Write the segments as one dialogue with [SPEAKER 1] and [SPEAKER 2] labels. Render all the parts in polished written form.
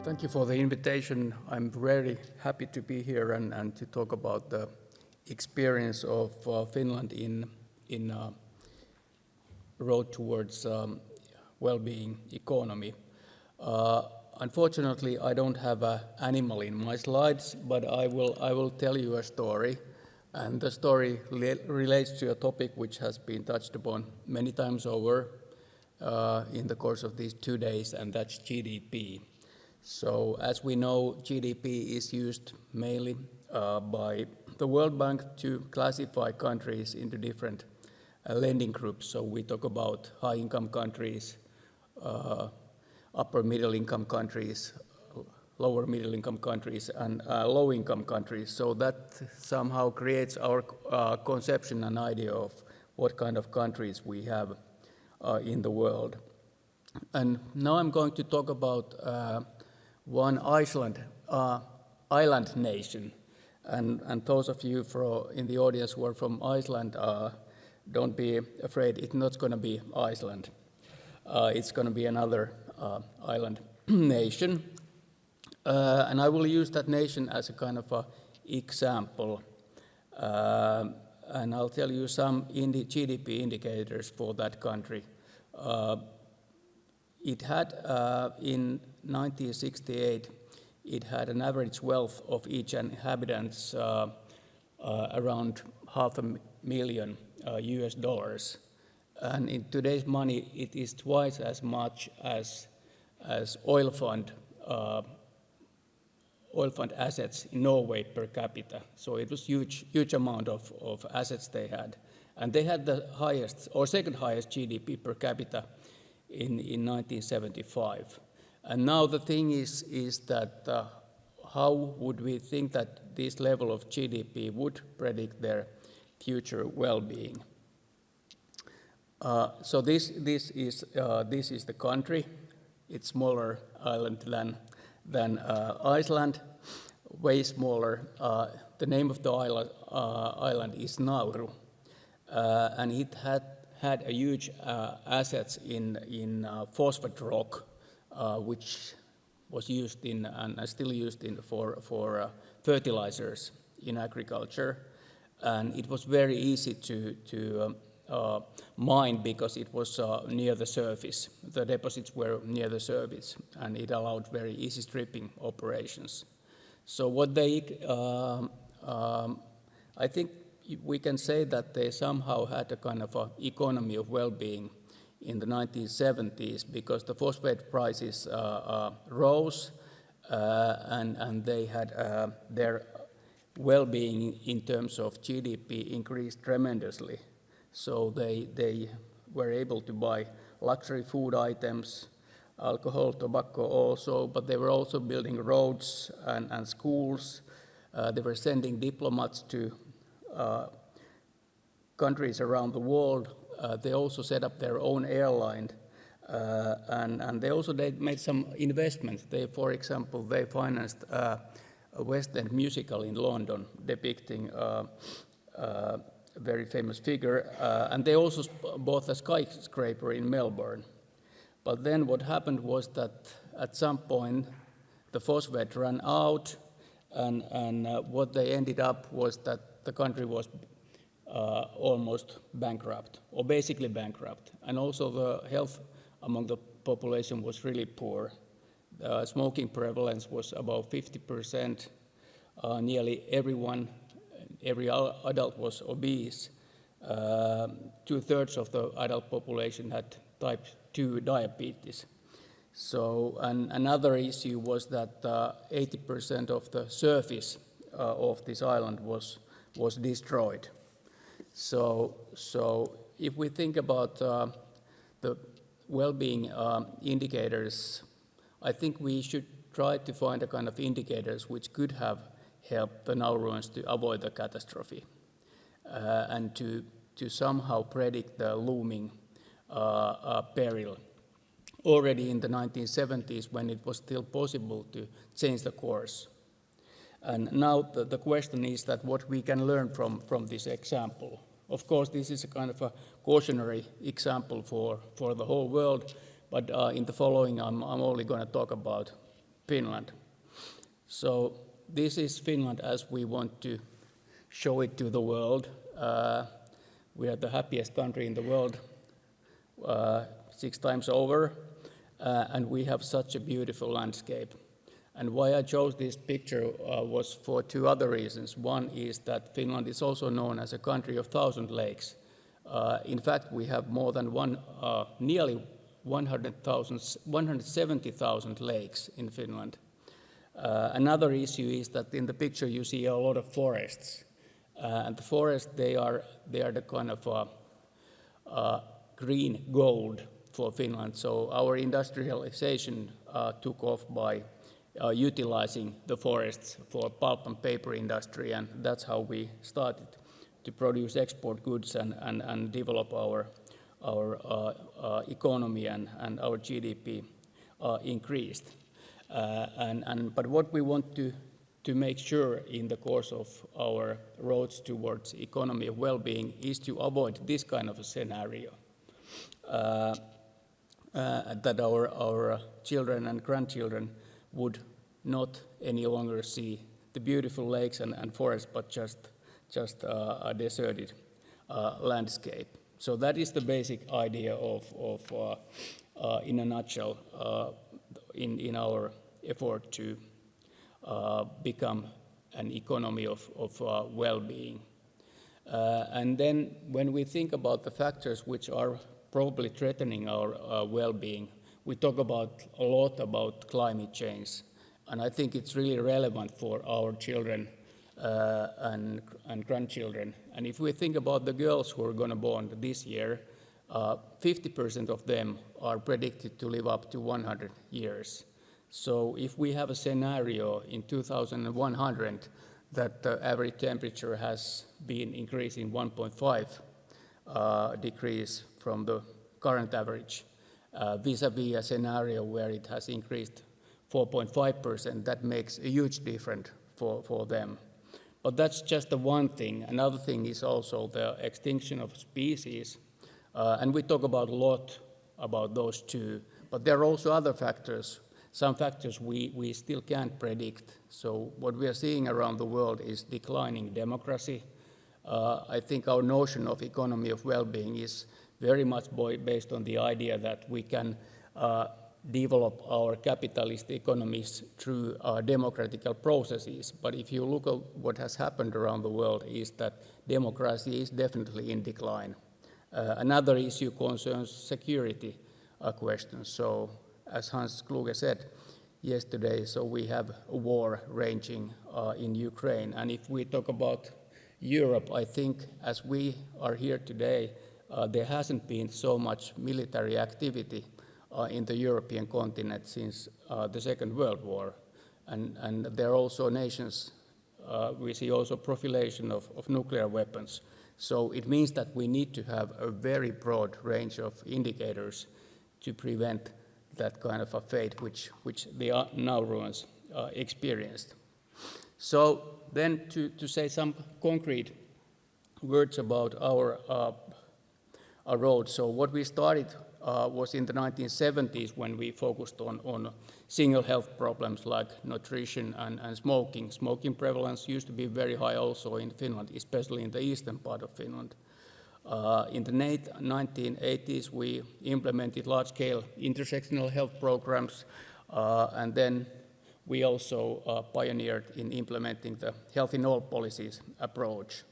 [SPEAKER 1] Thank you for the invitation. I'm very happy to be here and to talk about the experience of Finland in road towards well-being economy. Unfortunately, I don't have an animal in my slides, but I will tell you a story. And the story relates to a topic which has been touched upon many times over in the course of these 2 days, and that's GDP. So as we know, GDP is used mainly by the World Bank to classify countries into different lending groups. So we talk about high-income countries, upper middle-income countries, lower middle-income countries, and low-income countries. So that somehow creates our conception and idea of what kind of countries we have in the world. And now I'm going to talk about one island nation, and those of you in the audience who are from Iceland, don't be afraid, it's not going to be Iceland. It's going to be another island nation, and I will use that nation as a kind of a example, and I'll tell you some GDP indicators for that country. It had, in 1968, it had an average wealth of each inhabitant around $500,000 US. And in today's money, it is twice as much as oil fund assets in Norway per capita. So it was huge amount of assets they had. And they had the highest, or second highest GDP per capita in 1975. And now the thing is that how would we think that this level of GDP would predict their future well-being? So this is the country. It's smaller island than Iceland, way smaller. The name of the island is Nauru, and it had a huge assets in phosphate rock, which was used in and still used in for fertilizers in agriculture, and it was very easy to mine because it was near the surface. The deposits were near the surface, and it allowed very easy stripping operations. So what they, I think we can say that they somehow had a kind of a economy of well-being in the 1970s because the phosphate prices rose, and they had their well-being in terms of GDP increased tremendously. So they were able to buy luxury food items, alcohol, tobacco also, but they were also building roads and schools. They were sending diplomats to countries around the world. They also set up their own airline, and they made some investments. For example, they financed a West End musical in London depicting a very famous figure, and they also bought a skyscraper in Melbourne. But then what happened was that at some point the phosphate ran out, and what they ended up was that the country was almost bankrupt, or basically bankrupt. And also the health among the population was really poor. Smoking prevalence was about 50%. Nearly every adult was obese. 2/3 of the adult population had type 2 diabetes. So, and another issue was that 80% of the surface of this island was destroyed. So if we think about the well-being indicators, I think we should try to find a kind of indicators which could have helped the Nauruans to avoid the catastrophe and to somehow predict the looming peril already in the 1970s when it was still possible to change the course. And now the question is that what we can learn from this example. Of course, this is a kind of a cautionary example for the whole world, but in the following I'm only going to talk about Finland. So this is Finland as we want to show it to the world. We are the happiest country in the world 6 times over, and we have such a beautiful landscape. And why I chose this picture was for 2 other reasons. One is that Finland is also known as a country of 1,000 lakes. In fact, we have more than nearly 170,000 lakes in Finland. Another issue is that in the picture you see a lot of forests. And the forests, they are the kind of green gold for Finland. So our industrialization took off by utilizing the forests for pulp and paper industry, and that's how we started to produce export goods and develop our economy, and our GDP increased. But what we want to make sure in the course of our roads towards economy of well-being is to avoid this kind of a scenario, that our children and grandchildren would not any longer see the beautiful lakes and forests, but just a deserted landscape. So that is the basic idea of in a nutshell, in our effort to become an economy of well-being. And then when we think about the factors which are probably threatening our well-being, we talk a lot about climate change. And I think it's really relevant for our children and grandchildren. And if we think about the girls who are going to born this year, 50% of them are predicted to live up to 100 years. So if we have a scenario in 2100 that the average temperature has been increasing 1.5 degrees from the current average, vis-a-vis a scenario where it has increased 4.5%, that makes a huge difference for them. But that's just the one thing. Another thing is also the extinction of species. And we talk about a lot about those 2. But there are also other factors. Some factors we still can't predict. So what we are seeing around the world is declining democracy. I think our notion of economy of well-being is very much based on the idea that we can develop our capitalist economies through democratic processes. But if you look at what has happened around the world, is that democracy is definitely in decline. Another issue concerns security questions. So as Hans Kluge said yesterday, so we have a war raging in Ukraine. And if we talk about Europe, I think as we are here today, there hasn't been so much military activity in the European continent since the Second World War. And there are also nations, we see also proliferation of nuclear weapons. So it means that we need to have a very broad range of indicators to prevent that kind of a fate which the Nauruans experienced. So then to say some concrete words about our road. So what we started was in the 1970s when we focused on single health problems like nutrition and smoking. Smoking prevalence used to be very high also in Finland, especially in the eastern part of Finland. In the 1980s, we implemented large-scale intersectional health programs, and then we also pioneered in implementing the health in all policies approach.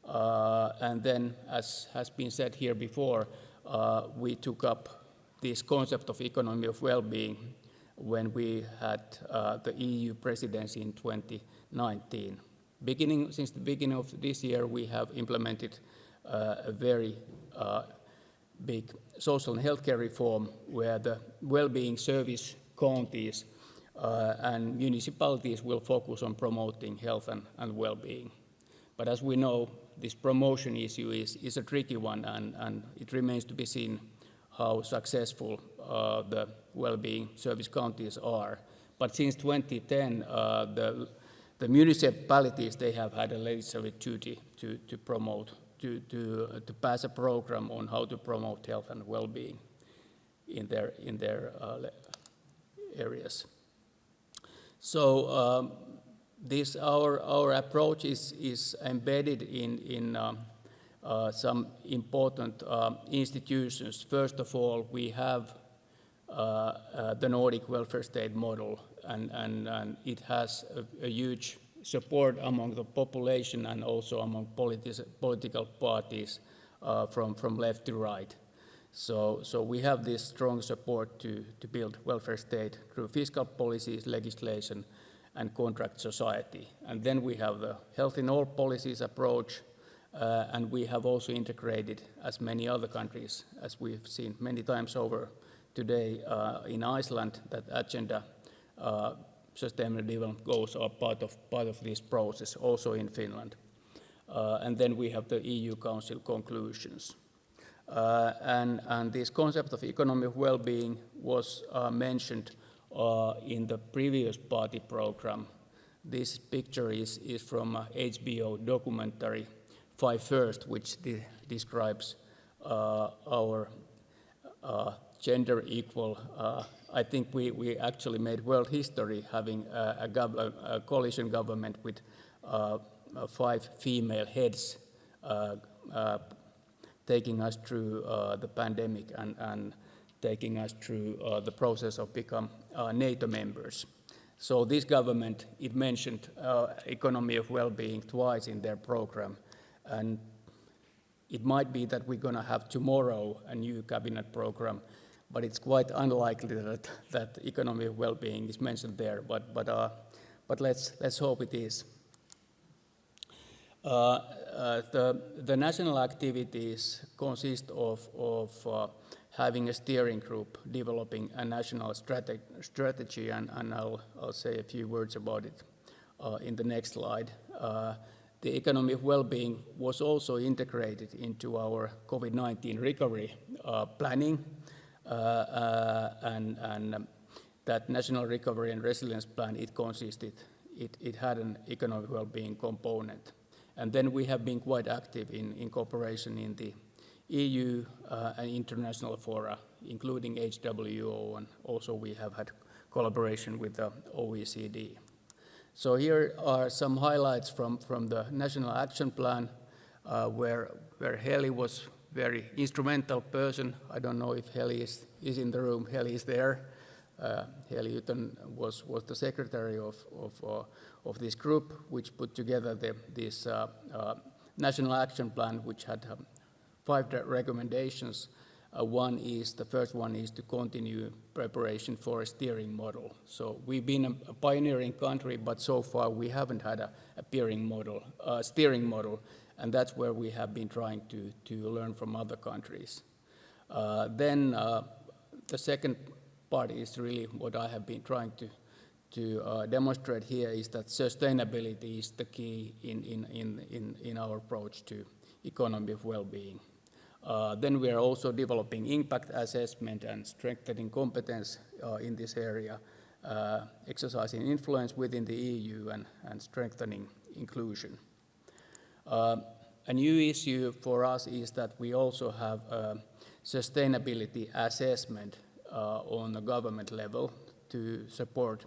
[SPEAKER 1] And then, as has been said here before, we took up this concept of economy of well-being when we had the EU presidency in 2019. Since the beginning of this year, we have implemented a very big social and healthcare reform where the well-being service counties and municipalities will focus on promoting health and well-being. But as we know, this promotion issue is a tricky one, and it remains to be seen how successful the well-being service counties are. But since 2010, the municipalities, they have had a legislative duty to promote, to pass a program on how to promote health and well-being in their areas. So this our approach is embedded in some important institutions. First of all, we have the Nordic welfare state model, and it has a huge support among the population and also among political parties from left to right. So we have this strong support to build welfare state through fiscal policies, legislation, and contract society. And then we have the health in all policies approach, and we have also integrated, as many other countries, as we've seen many times over today in Iceland, that agenda sustainable development goals are part of this process, also in Finland. And then we have the EU Council conclusions. And this concept of economic well-being was mentioned in the previous party program. This picture is from HBO documentary 5 First, which describes our gender equal. I think we actually made world history having a coalition government with 5 female heads taking us through the pandemic and taking us through the process of become NATO members. So this government, it mentioned economy of well-being twice in their program, and it might be that we're going to have tomorrow a new cabinet program, but it's quite unlikely that economy of well-being is mentioned there. But let's hope it is. The national activities consist of having a steering group developing a national strategy, and I'll say a few words about it in the next slide. The economy of well-being was also integrated into our COVID-19 recovery planning, and that national recovery and resilience plan, it had an economic well-being component. And then we have been quite active in cooperation in the EU and international fora, including HWO, and also we have had collaboration with the OECD. So here are some highlights from the National Action Plan, where Heli was very instrumental person. I don't know if Heli is in the room. Heli is there. Heli Uten was the secretary of this group, which put together this National Action Plan, which had 5 recommendations. The first one is to continue preparation for a steering model. So we've been a pioneering country, but so far we haven't had a steering model, and that's where we have been trying to learn from other countries. Then the second part is really what I have been trying to demonstrate here, is that sustainability is the key in our approach to economy of well-being. Then we are also developing impact assessment and strengthening competence in this area, exercising influence within the EU and strengthening inclusion. A new issue for us is that we also have sustainability assessment on the government level to support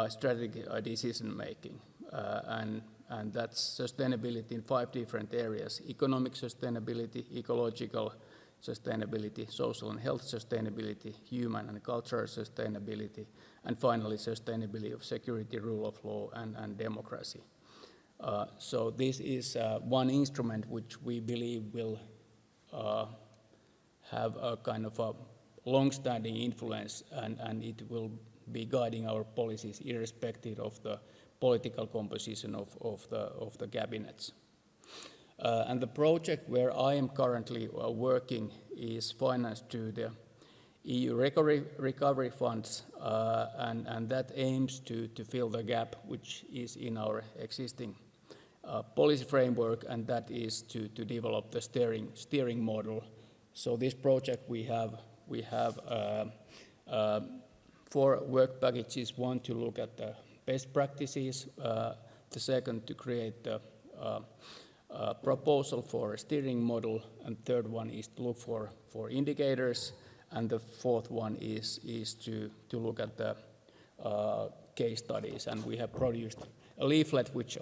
[SPEAKER 1] strategic decision making, and that's sustainability in 5 different areas: economic sustainability, ecological sustainability, social and health sustainability, human and cultural sustainability, and finally sustainability of security, rule of law, and democracy. So this is one instrument which we believe will have a kind of a long-standing influence, and it will be guiding our policies irrespective of the political composition of the cabinets. And the project where I am currently working is financed through the EU recovery funds, and that aims to fill the gap which is in our existing policy framework, and that is to develop the steering model. So this project we have 4 work packages: one to look at the best practices, the second to create the proposal for a steering model, and third one is to look for indicators, and the fourth one is to look at the case studies, and we have produced a leaflet which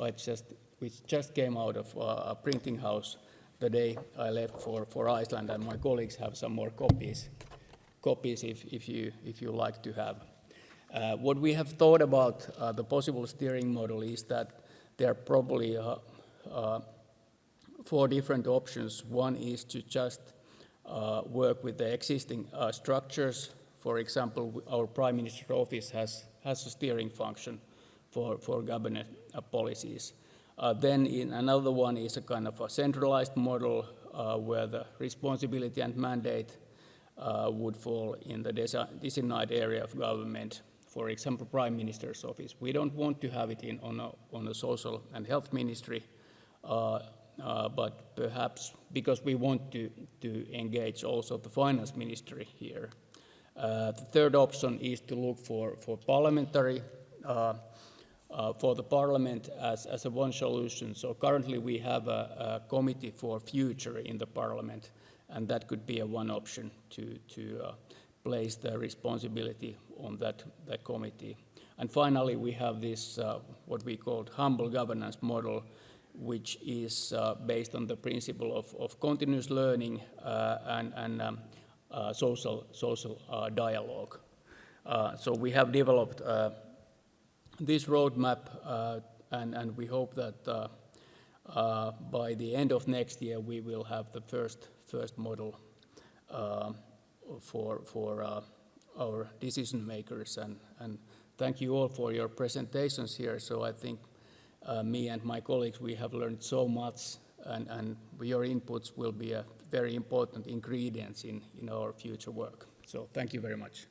[SPEAKER 1] just came out of a printing house the day I left for Iceland, and my colleagues have some more copies if you like to have. What we have thought about the possible steering model is that there are probably 4 different options. One is to just work with the existing structures. For example, our Prime Minister's office has a steering function for government policies. Then another one is a kind of a centralized model where the responsibility and mandate would fall in the designated area of government, for example, Prime Minister's office. We don't want to have it on a social and health ministry, but perhaps because we want to engage also the finance ministry here. The third option is to look for parliamentary, for the parliament as a one solution. So currently we have a committee for future in the parliament, and that could be one option to place the responsibility on that committee. And finally, we have this what we call humble governance model, which is based on the principle of continuous learning and social dialogue. So we have developed this roadmap, and we hope that by the end of next year we will have the first model for our decision makers. And thank you all for your presentations here. So I think me and my colleagues, we have learned so much, and your inputs will be a very important ingredients in our future work. So thank you very much.